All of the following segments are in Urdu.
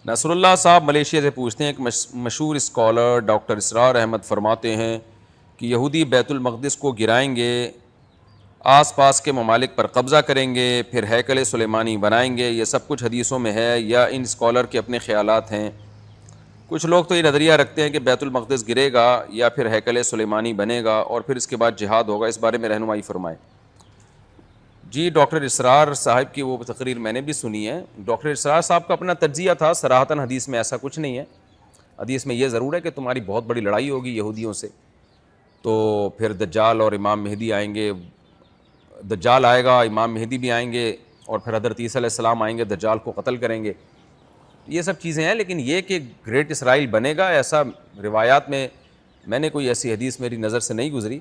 نصر اللہ صاحب ملیشیا سے پوچھتے ہیں، ایک مشہور اسکالر ڈاکٹر اسرار احمد فرماتے ہیں کہ یہودی بیت المقدس کو گرائیں گے، آس پاس کے ممالک پر قبضہ کریں گے، پھر ہیکل سلیمانی بنائیں گے، یہ سب کچھ حدیثوں میں ہے یا ان اسکالر کے اپنے خیالات ہیں؟ کچھ لوگ تو یہ نظریہ رکھتے ہیں کہ بیت المقدس گرے گا یا پھر ہیکل سلیمانی بنے گا اور پھر اس کے بعد جہاد ہوگا، اس بارے میں رہنمائی فرمائیں۔ جی ڈاکٹر اسرار صاحب کی وہ تقریر میں نے بھی سنی ہے۔ ڈاکٹر اسرار صاحب کا اپنا تجزیہ تھا، صراحتاً حدیث میں ایسا کچھ نہیں ہے۔ حدیث میں یہ ضرور ہے کہ تمہاری بہت بڑی لڑائی ہوگی یہودیوں سے، تو پھر دجال اور امام مہدی آئیں گے، دجال آئے گا، امام مہدی بھی آئیں گے، اور پھر حضرت عیسیٰ علیہ السلام آئیں گے، دجال کو قتل کریں گے، یہ سب چیزیں ہیں۔ لیکن یہ کہ گریٹ اسرائیل بنے گا، ایسا روایات میں نے کوئی ایسی حدیث میری نظر سے نہیں گزری۔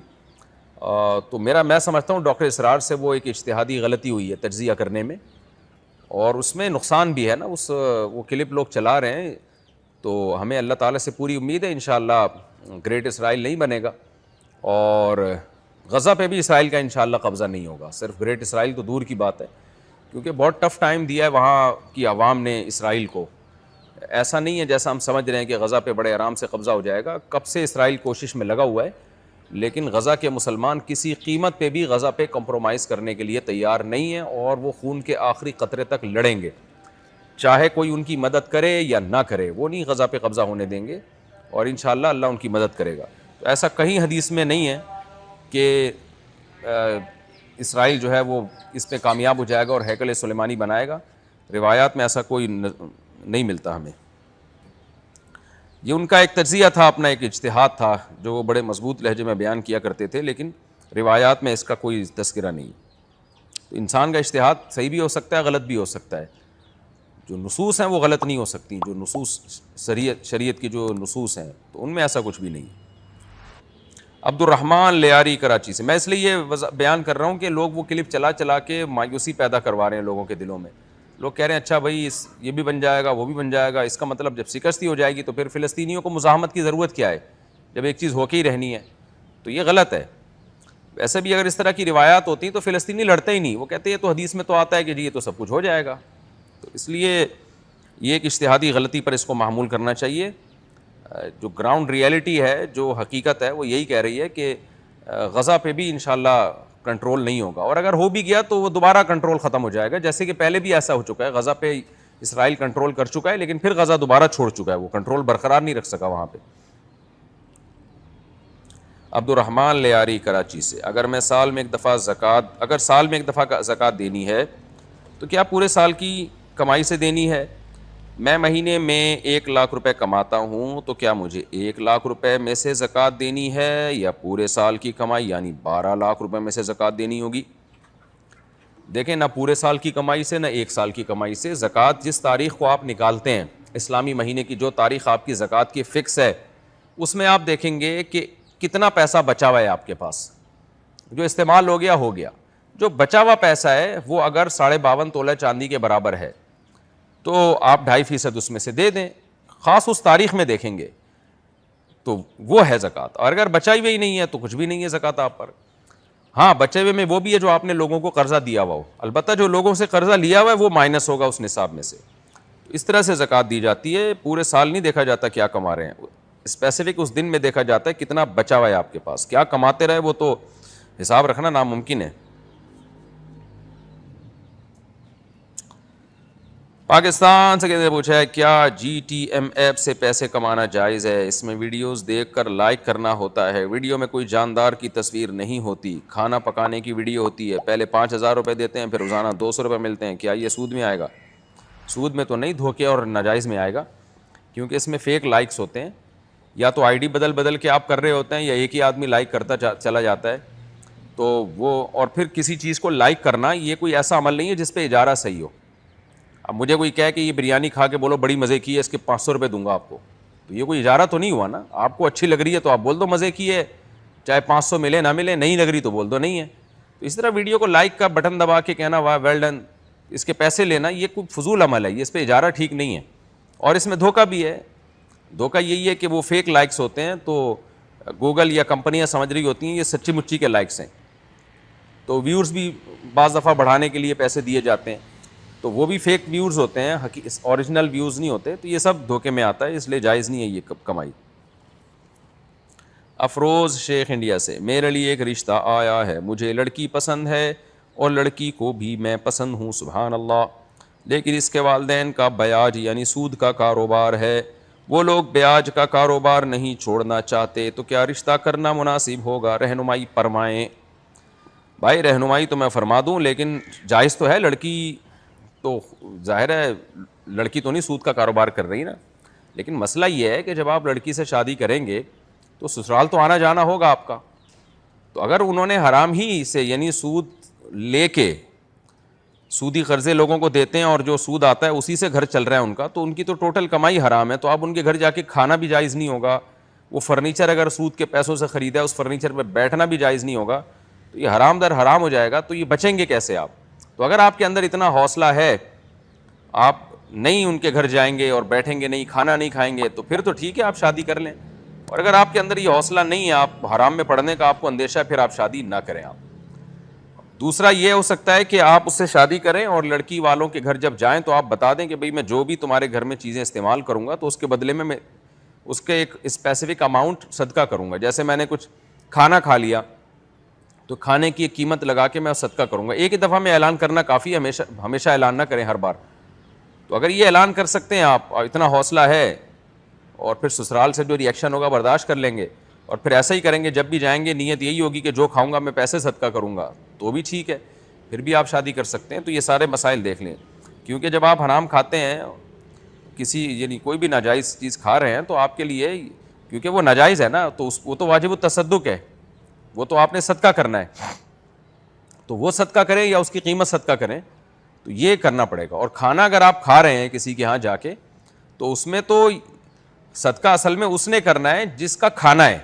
تو میں سمجھتا ہوں ڈاکٹر اسرار سے وہ ایک اجتہادی غلطی ہوئی ہے تجزیہ کرنے میں، اور اس میں نقصان بھی ہے نا، وہ کلپ لوگ چلا رہے ہیں، تو ہمیں اللہ تعالیٰ سے پوری امید ہے انشاءاللہ گریٹ اسرائیل نہیں بنے گا، اور غزہ پہ بھی اسرائیل کا انشاءاللہ قبضہ نہیں ہوگا۔ صرف گریٹ اسرائیل تو دور کی بات ہے، کیونکہ بہت ٹف ٹائم دیا ہے وہاں کی عوام نے اسرائیل کو۔ ایسا نہیں ہے جیسا ہم سمجھ رہے ہیں کہ غزہ پہ بڑے آرام سے قبضہ ہو جائے گا، کب سے اسرائیل کوشش میں لگا ہوا ہے، لیکن غزہ کے مسلمان کسی قیمت پہ بھی غزہ پہ کمپرومائز کرنے کے لیے تیار نہیں ہیں، اور وہ خون کے آخری قطرے تک لڑیں گے، چاہے کوئی ان کی مدد کرے یا نہ کرے، وہ نہیں غزہ پہ قبضہ ہونے دیں گے، اور انشاءاللہ اللہ ان کی مدد کرے گا۔ تو ایسا کہیں حدیث میں نہیں ہے کہ اسرائیل جو ہے وہ اس پہ کامیاب ہو جائے گا اور ہیکل سلیمانی بنائے گا، روایات میں ایسا کوئی نہیں ملتا ہمیں۔ یہ ان کا ایک تجزیہ تھا، اپنا ایک اجتہاد تھا جو وہ بڑے مضبوط لہجے میں بیان کیا کرتے تھے، لیکن روایات میں اس کا کوئی تذکرہ نہیں۔ تو انسان کا اجتہاد صحیح بھی ہو سکتا ہے، غلط بھی ہو سکتا ہے، جو نصوص ہیں وہ غلط نہیں ہو سکتی، جو نصوص شریعت کی جو نصوص ہیں تو ان میں ایسا کچھ بھی نہیں۔ عبد الرحمن لیاری کراچی سے، میں اس لیے یہ بیان کر رہا ہوں کہ لوگ وہ کلپ چلا چلا کے مایوسی پیدا کروا رہے ہیں لوگوں کے دلوں میں۔ لوگ کہہ رہے ہیں اچھا بھائی یہ بھی بن جائے گا، وہ بھی بن جائے گا، اس کا مطلب جب شکستی ہو جائے گی تو پھر فلسطینیوں کو مزاحمت کی ضرورت کیا ہے، جب ایک چیز ہو کے ہی رہنی ہے، تو یہ غلط ہے۔ ویسے بھی اگر اس طرح کی روایات ہوتی تو فلسطینی لڑتے ہی نہیں، وہ کہتے ہیں تو حدیث میں تو آتا ہے کہ جی یہ تو سب کچھ ہو جائے گا۔ تو اس لیے یہ ایک اجتہادی غلطی پر اس کو محمول کرنا چاہیے۔ جو گراؤنڈ ریئلٹی ہے، جو حقیقت ہے، وہ یہی کہہ رہی ہے کہ غزہ پہ بھی انشاءاللہ کنٹرول نہیں ہوگا، اور اگر ہو بھی گیا تو وہ دوبارہ کنٹرول ختم ہو جائے گا، جیسے کہ پہلے بھی ایسا ہو چکا ہے، غزہ پہ اسرائیل کنٹرول کر چکا ہے لیکن پھر غزہ دوبارہ چھوڑ چکا ہے، وہ کنٹرول برقرار نہیں رکھ سکا وہاں پہ۔ عبد الرحمن لیاری کراچی سے، اگر سال میں ایک دفعہ زکوٰۃ دینی ہے تو کیا پورے سال کی کمائی سے دینی ہے؟ میں مہینے میں 1,00,000 روپے کماتا ہوں تو کیا مجھے 1,00,000 روپے میں سے زکوٰۃ دینی ہے یا پورے سال کی کمائی یعنی 12,00,000 روپے میں سے زکوٰۃ دینی ہوگی؟ دیکھیں، نہ پورے سال کی کمائی سے نہ ایک سال کی کمائی سے، زکوٰۃ جس تاریخ کو آپ نکالتے ہیں، اسلامی مہینے کی جو تاریخ آپ کی زکوٰۃ کی فکس ہے، اس میں آپ دیکھیں گے کہ کتنا پیسہ بچا ہوا ہے آپ کے پاس، جو استعمال ہو گیا۔ جو بچا ہوا پیسہ ہے وہ اگر 52.5 تولہ چاندی کے برابر ہے تو آپ 2.5% اس میں سے دے دیں، خاص اس تاریخ میں دیکھیں گے تو وہ ہے زکوٰۃ، اور اگر بچائی ہوئی نہیں ہے تو کچھ بھی نہیں ہے زکوٰۃ آپ پر۔ ہاں، بچے ہوئے میں وہ بھی ہے جو آپ نے لوگوں کو قرضہ دیا ہوا ہو، البتہ جو لوگوں سے قرضہ لیا ہوا ہے وہ مائنس ہوگا اس نصاب میں سے۔ اس طرح سے زکوٰۃ دی جاتی ہے، پورے سال نہیں دیکھا جاتا کیا کما رہے ہیں، اسپیسیفک اس دن میں دیکھا جاتا ہے کتنا بچا ہوا ہے آپ کے پاس، کیا کماتے رہے وہ تو حساب رکھنا ناممکن ہے۔ پاکستان سے کسی نے پوچھا ہے کیا GTM ایپ سے پیسے کمانا جائز ہے؟ اس میں ویڈیوز دیکھ کر لائک کرنا ہوتا ہے، ویڈیو میں کوئی جاندار کی تصویر نہیں ہوتی، کھانا پکانے کی ویڈیو ہوتی ہے، پہلے 5,000 روپے دیتے ہیں پھر روزانہ 200 روپے ملتے ہیں، کیا یہ سود میں آئے گا؟ سود میں تو نہیں، دھوکے اور ناجائز میں آئے گا، کیونکہ اس میں فیک لائکس ہوتے ہیں، یا تو ID بدل کے آپ کر رہے ہوتے ہیں یا ایک ہی آدمی لائک کرتا چلا جاتا ہے، تو وہ اور پھر کسی چیز کو لائک کرنا یہ کوئی ایسا عمل نہیں ہے جس پہ اجارہ صحیح ہو۔ اب مجھے کوئی کہے کہ یہ بریانی کھا کے بولو بڑی مزے کی ہے، اس کے 500 روپے دوں گا آپ کو، تو یہ کوئی اجارہ تو نہیں ہوا نا، آپ کو اچھی لگ رہی ہے تو آپ بول دو مزے کی ہے، چاہے 500 ملے نہ ملے، نہیں لگ رہی تو بول دو نہیں ہے۔ تو اس طرح ویڈیو کو لائک کا بٹن دبا کے کہنا واہ ویل ڈن، اس کے پیسے لینا، یہ کوئی فضول عمل ہے، یہ اس پہ اجارہ ٹھیک نہیں ہے، اور اس میں دھوکہ بھی ہے۔ دھوکہ یہی ہے کہ وہ فیک لائکس ہوتے ہیں، تو گوگل یا کمپنیاں سمجھ رہی ہوتی ہیں یہ سچی مچی کے لائکس ہیں، تو ویورز بھی بعض دفعہ بڑھانے کے لیے پیسے دیے جاتے ہیں، تو وہ بھی فیک ویوز ہوتے ہیں، اوریجنل ویوز نہیں ہوتے، تو یہ سب دھوکے میں آتا ہے، اس لیے جائز نہیں ہے یہ کمائی۔ افروز شیخ انڈیا سے، میرے لیے ایک رشتہ آیا ہے، مجھے لڑکی پسند ہے اور لڑکی کو بھی میں پسند ہوں، سبحان اللہ، لیکن اس کے والدین کا بیاج یعنی سود کا کاروبار ہے، وہ لوگ بیاج کا کاروبار نہیں چھوڑنا چاہتے، تو کیا رشتہ کرنا مناسب ہوگا؟ رہنمائی فرمائیں۔ بھائی رہنمائی تو میں فرما دوں، لیکن جائز تو ہے، لڑکی تو ظاہر ہے لڑکی تو نہیں سود کا کاروبار کر رہی نا، لیکن مسئلہ یہ ہے کہ جب آپ لڑکی سے شادی کریں گے تو سسرال تو آنا جانا ہوگا آپ کا، تو اگر انہوں نے حرام ہی سے یعنی سود لے کے سودی قرضے لوگوں کو دیتے ہیں اور جو سود آتا ہے اسی سے گھر چل رہا ہے ان کا، تو ان کی تو ٹوٹل کمائی حرام ہے، تو آپ ان کے گھر جا کے کھانا بھی جائز نہیں ہوگا، وہ فرنیچر اگر سود کے پیسوں سے خریدا ہے اس فرنیچر پہ بیٹھنا بھی جائز نہیں ہوگا، تو یہ حرام در حرام ہو جائے گا، تو یہ بچیں گے کیسے آپ؟ تو اگر آپ کے اندر اتنا حوصلہ ہے، آپ نہیں ان کے گھر جائیں گے اور بیٹھیں گے نہیں، کھانا نہیں کھائیں گے، تو پھر تو ٹھیک ہے آپ شادی کر لیں، اور اگر آپ کے اندر یہ حوصلہ نہیں ہے، آپ حرام میں پڑنے کا آپ کو اندیشہ ہے، پھر آپ شادی نہ کریں۔ آپ دوسرا یہ ہو سکتا ہے کہ آپ اس سے شادی کریں اور لڑکی والوں کے گھر جب جائیں تو آپ بتا دیں کہ بھئی میں جو بھی تمہارے گھر میں چیزیں استعمال کروں گا تو اس کے بدلے میں اس کے ایک اسپیسیفک اماؤنٹ صدقہ کروں گا، جیسے میں نے کچھ کھانا کھا لیا تو کھانے کی ایک قیمت لگا کے میں صدقہ کروں گا۔ ایک ہی دفعہ میں اعلان کرنا کافی ہے، ہمیشہ اعلان نہ کریں ہر بار۔ تو اگر یہ اعلان کر سکتے ہیں آپ، اور اتنا حوصلہ ہے، اور پھر سسرال سے جو ری ایکشن ہوگا برداشت کر لیں گے، اور پھر ایسا ہی کریں گے، جب بھی جائیں گے نیت یہی ہوگی کہ جو کھاؤں گا میں پیسے صدقہ کروں گا، تو بھی ٹھیک ہے، پھر بھی آپ شادی کر سکتے ہیں۔ تو یہ سارے مسائل دیکھ لیں، کیونکہ جب آپ حرام کھاتے ہیں، کسی یعنی کوئی بھی ناجائز چیز کھا رہے ہیں، تو آپ کے لیے کیونکہ وہ ناجائز ہے نا، تو وہ تو واجب التصدق ہے، وہ تو آپ نے صدقہ کرنا ہے، تو وہ صدقہ کریں یا اس کی قیمت صدقہ کریں، تو یہ کرنا پڑے گا۔ اور کھانا اگر آپ کھا رہے ہیں کسی کے ہاں جا کے، تو اس میں تو صدقہ اصل میں اس نے کرنا ہے جس کا کھانا ہے،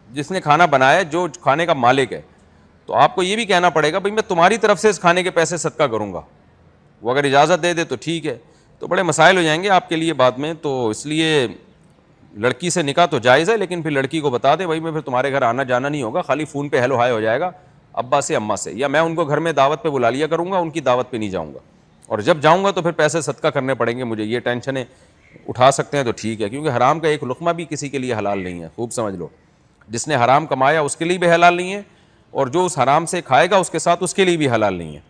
جس نے کھانا بنایا ہے، جو کھانے کا مالک ہے، تو آپ کو یہ بھی کہنا پڑے گا بھئی میں تمہاری طرف سے اس کھانے کے پیسے صدقہ کروں گا، وہ اگر اجازت دے دے تو ٹھیک ہے، تو بڑے مسائل ہو جائیں گے آپ کے لیے بعد میں۔ تو اس لیے لڑکی سے نکاح تو جائز ہے، لیکن پھر لڑکی کو بتا دے بھائی میں پھر تمہارے گھر آنا جانا نہیں ہوگا، خالی فون پہ ہیلو ہائے ہو جائے گا ابا سے اماں سے، یا میں ان کو گھر میں دعوت پہ بلا لیا کروں گا، ان کی دعوت پہ نہیں جاؤں گا، اور جب جاؤں گا تو پھر پیسے صدقہ کرنے پڑیں گے مجھے، یہ ٹینشنیں اٹھا سکتے ہیں تو ٹھیک ہے، کیونکہ حرام کا ایک لقمہ بھی کسی کے لیے حلال نہیں ہے، خوب سمجھ لو، جس نے حرام کمایا اس کے لیے بھی حلال نہیں ہے، اور جو اس حرام سے کھائے گا اس کے ساتھ اس کے لیے بھی حلال نہیں ہے۔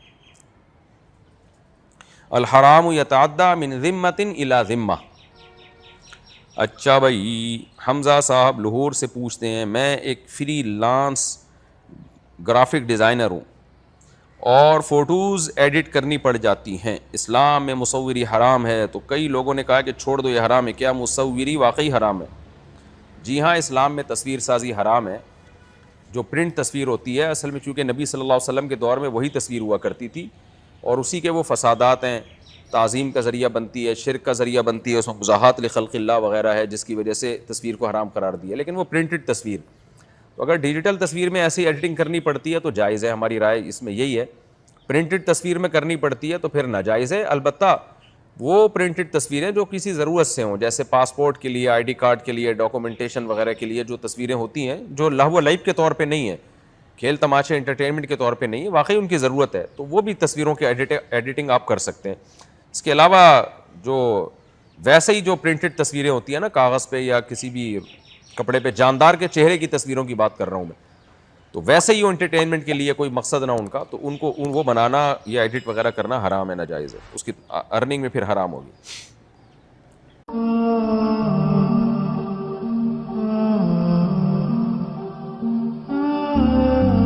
الحرام یتعدی من ذمۃ الی ذمہ۔ اچھا بھائی، حمزہ صاحب لاہور سے پوچھتے ہیں، میں ایک فری لانس گرافک ڈیزائنر ہوں اور فوٹوز ایڈٹ کرنی پڑ جاتی ہیں، اسلام میں مصوری حرام ہے، تو کئی لوگوں نے کہا کہ چھوڑ دو یہ حرام ہے، کیا مصوری واقعی حرام ہے؟ جی ہاں، اسلام میں تصویر سازی حرام ہے، جو پرنٹ تصویر ہوتی ہے، اصل میں چونکہ نبی صلی اللہ علیہ وسلم کے دور میں وہی تصویر ہوا کرتی تھی، اور اسی کے وہ فسادات ہیں، تعظیم کا ذریعہ بنتی ہے، شرک کا ذریعہ بنتی ہے، اس میں مزاحات لخلق اللہ وغیرہ ہے، جس کی وجہ سے تصویر کو حرام قرار دیا، لیکن وہ پرنٹڈ تصویر، تو اگر ڈیجیٹل تصویر میں ایسی ایڈیٹنگ کرنی پڑتی ہے تو جائز ہے، ہماری رائے اس میں یہی ہے، پرنٹڈ تصویر میں کرنی پڑتی ہے تو پھر ناجائز ہے، البتہ وہ پرنٹڈ تصویریں جو کسی ضرورت سے ہوں، جیسے پاسپورٹ کے لیے، آئی ڈی کارڈ کے لیے، ڈاکومنٹیشن وغیرہ کے لیے جو تصویریں ہوتی ہیں، جو لہو و لعب کے طور پہ نہیں ہیں، کھیل تماشے انٹرٹینمنٹ کے طور پہ نہیں ہے، واقعی ان کی ضرورت ہے، تو وہ بھی تصویروں کی ایڈیٹنگ آپ کر سکتے ہیں۔ اس کے علاوہ جو ویسے ہی جو پرنٹڈ تصویریں ہوتی ہیں نا کاغذ پہ یا کسی بھی کپڑے پہ، جاندار کے چہرے کی تصویروں کی بات کر رہا ہوں میں، تو ویسے ہی وہ انٹرٹینمنٹ کے لیے کوئی مقصد نہ ان کا، تو ان کو وہ بنانا یا ایڈٹ وغیرہ کرنا حرام ہے، ناجائز ہے، اس کی ارننگ میں پھر حرام ہوگی۔